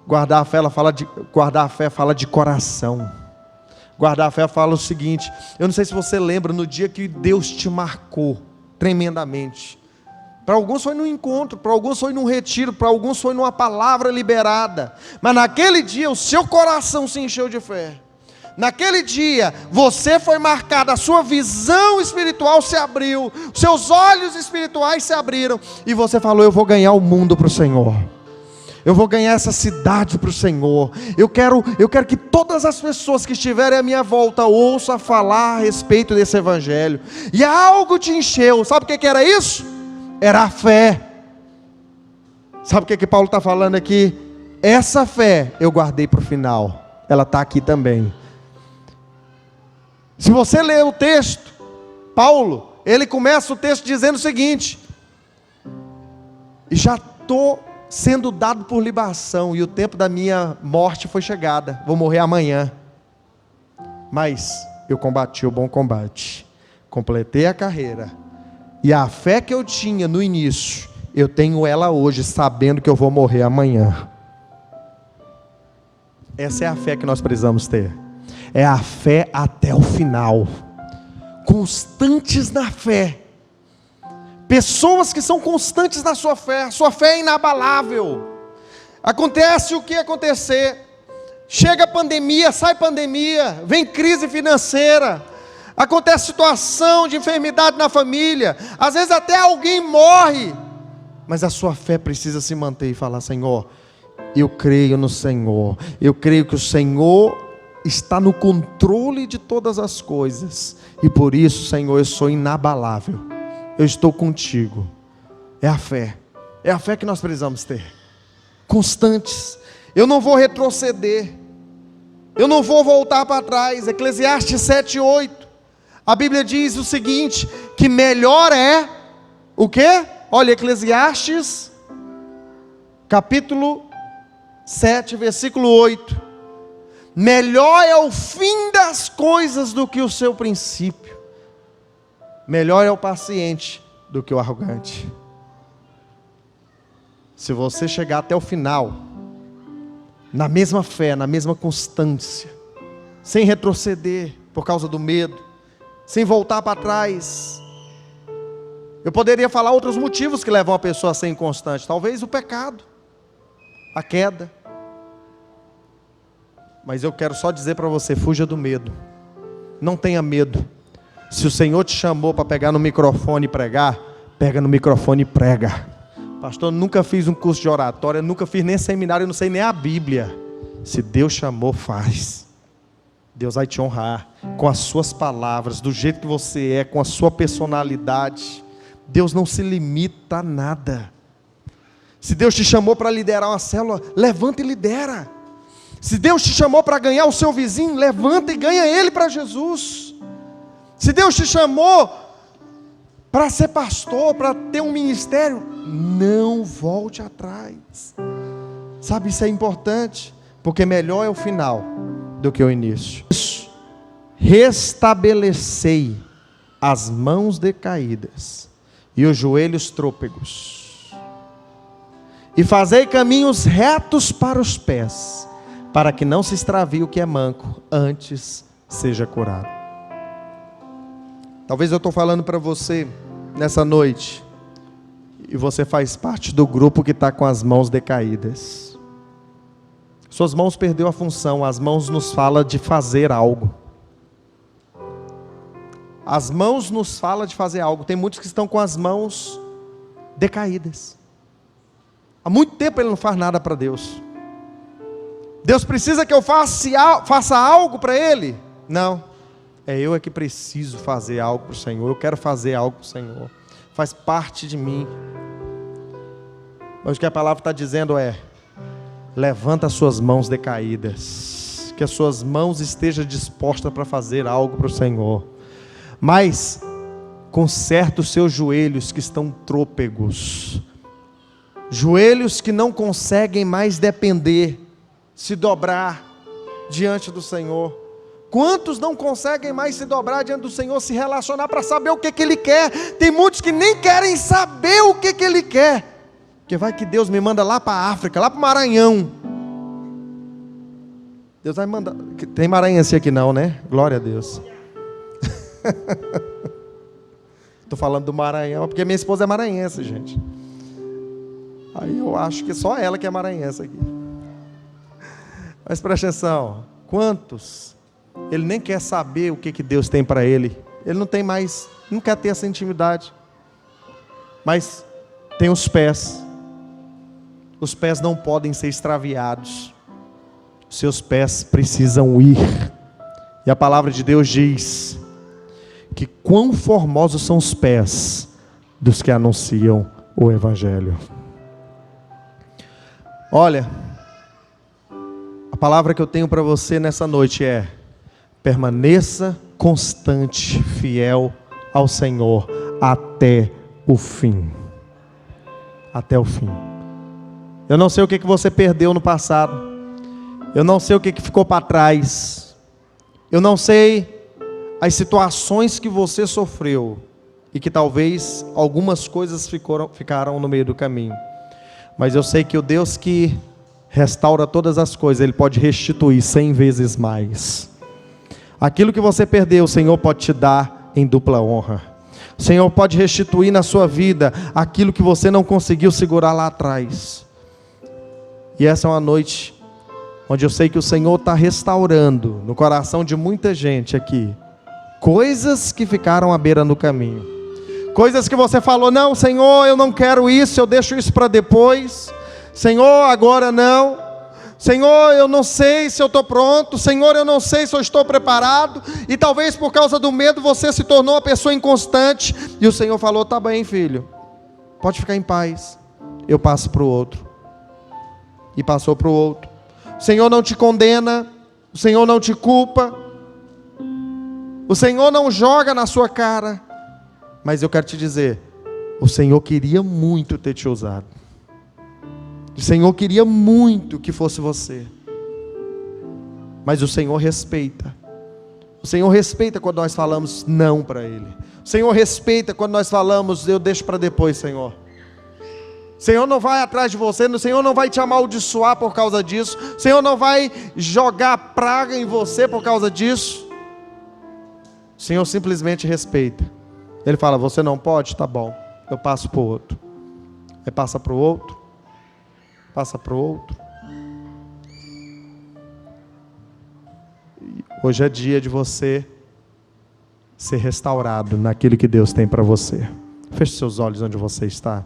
Guardar a fé fala de coração. Guardar a fé fala o seguinte: eu não sei se você lembra no dia que Deus te marcou tremendamente. Para alguns foi num encontro, para alguns foi num retiro, para alguns foi numa palavra liberada. Mas naquele dia o seu coração se encheu de fé. Naquele dia você foi marcado, a sua visão espiritual se abriu, os seus olhos espirituais se abriram, e você falou: eu vou ganhar o mundo para o Senhor, eu vou ganhar essa cidade para o Senhor, eu quero que todas as pessoas que estiverem à minha volta ouçam falar a respeito desse evangelho. E algo te encheu. Sabe o que era isso? Era a fé. Sabe o que Paulo está falando aqui? Essa fé eu guardei para o final, ela está aqui também. Se você ler o texto, Paulo, ele começa o texto dizendo o seguinte: e já estou sendo dado por libação, e o tempo da minha morte foi chegada, vou morrer amanhã, mas eu combati o bom combate, completei a carreira, e a fé que eu tinha no início, eu tenho ela hoje, sabendo que eu vou morrer amanhã. Essa é a fé que nós precisamos ter, é a fé até o final, constantes na fé. Pessoas que são constantes na sua fé é inabalável. Acontece o que acontecer, chega a pandemia, sai pandemia, vem crise financeira, acontece situação de enfermidade na família, às vezes até alguém morre, mas a sua fé precisa se manter e falar: Senhor, eu creio no Senhor, eu creio que o Senhor está no controle de todas as coisas, e por isso, Senhor, eu sou inabalável. Eu estou contigo. É a fé que nós precisamos ter. constantes. Eu não vou retroceder. Eu não vou voltar para trás. Eclesiastes 7:8. A Bíblia diz o seguinte, que melhor é o quê? Olha, Eclesiastes, capítulo 7, versículo 8. Melhor é o fim das coisas do que o seu princípio. Melhor é o paciente do que o arrogante. Se você chegar até o final, na mesma fé, na mesma constância, sem retroceder por causa do medo, sem voltar para trás. Eu poderia falar outros motivos que levam a pessoa a ser inconstante. Talvez o pecado, a queda. Mas eu quero só dizer para você, fuja do medo. Não tenha medo. Se o Senhor te chamou para pegar no microfone e pregar, pega no microfone e prega. Pastor, eu nunca fiz um curso de oratória, eu nunca fiz nem seminário, eu não sei nem a Bíblia. Se Deus chamou, faz. Deus vai te honrar com as suas palavras, do jeito que você é, com a sua personalidade. Deus não se limita a nada. Se Deus te chamou para liderar uma célula, levanta e lidera. Se Deus te chamou para ganhar o seu vizinho, levanta e ganha ele para Jesus. Se Deus te chamou para ser pastor, para ter um ministério, não volte atrás. Sabe, isso é importante, porque melhor é o final do que o início. Restabelecei as mãos decaídas e os joelhos trôpegos, e fazei caminhos retos para os pés, para que não se extravie o que é manco, antes seja curado. Talvez eu estou falando para você nessa noite, e você faz parte do grupo que está com as mãos decaídas. Suas mãos perdeu a função. As mãos nos falam de fazer algo. As mãos nos falam de fazer algo. Tem muitos que estão com as mãos decaídas. Há muito tempo ele não faz nada para Deus. Deus precisa que eu faça algo para Ele? Não. É eu que preciso fazer algo para o Senhor. Eu quero fazer algo para o Senhor. Faz parte de mim. Mas o que a palavra está dizendo é: levanta as suas mãos decaídas, que as suas mãos estejam dispostas para fazer algo para o Senhor. Mas conserta os seus joelhos que estão trôpegos, joelhos que não conseguem mais depender, se dobrar diante do Senhor. Quantos não conseguem mais se dobrar diante do Senhor, se relacionar para saber o que Ele quer? Tem muitos que nem querem saber o que Ele quer, porque vai que Deus me manda lá para a África, lá para o Maranhão. Deus vai mandar. Tem maranhense aqui não, né? Glória a Deus. Estou falando do Maranhão porque minha esposa é maranhense, gente. Aí eu acho que só ela que é maranhense aqui. Mas presta atenção, quantos ele nem quer saber o que Deus tem para ele? Ele não tem mais, não quer ter essa intimidade. Mas tem os pés. Os pés não podem ser extraviados. Seus pés precisam ir. E a palavra de Deus diz que quão formosos são os pés dos que anunciam o Evangelho. Olha, a palavra que eu tenho para você nessa noite é: permaneça constante, fiel ao Senhor até o fim. Até o fim. Eu não sei o que você perdeu no passado. Eu não sei o que ficou para trás. Eu não sei as situações que você sofreu e que talvez algumas coisas ficaram no meio do caminho. Mas eu sei que o Deus que restaura todas as coisas, Ele pode restituir 100 vezes mais. Aquilo que você perdeu, o Senhor pode te dar em dupla honra. O Senhor pode restituir na sua vida aquilo que você não conseguiu segurar lá atrás. E essa é uma noite onde eu sei que o Senhor está restaurando no coração de muita gente aqui coisas que ficaram à beira no caminho. Coisas que você falou: não, Senhor, eu não quero isso, eu deixo isso para depois. Senhor, agora não. Senhor, eu não sei se eu estou pronto. Senhor, eu não sei se eu estou preparado. E talvez por causa do medo você se tornou uma pessoa inconstante. E o Senhor falou: tá bem, filho, pode ficar em paz, eu passo para o outro. e passou para o outro. O Senhor não te condena, o Senhor não te culpa, o Senhor não joga na sua cara, mas eu quero te dizer, o Senhor queria muito ter te usado. O Senhor queria muito que fosse você. Mas o Senhor respeita. O Senhor respeita quando nós falamos não para Ele. O Senhor respeita quando nós falamos, eu deixo para depois, Senhor. O Senhor não vai atrás de você, o Senhor não vai te amaldiçoar por causa disso. O Senhor não vai jogar praga em você por causa disso. O Senhor simplesmente respeita. Ele fala, você não pode? Tá bom, eu passo para o outro. Aí passa para o outro. Passa para o outro. Hoje é dia de você ser restaurado naquilo que Deus tem para você. Feche seus olhos onde você está.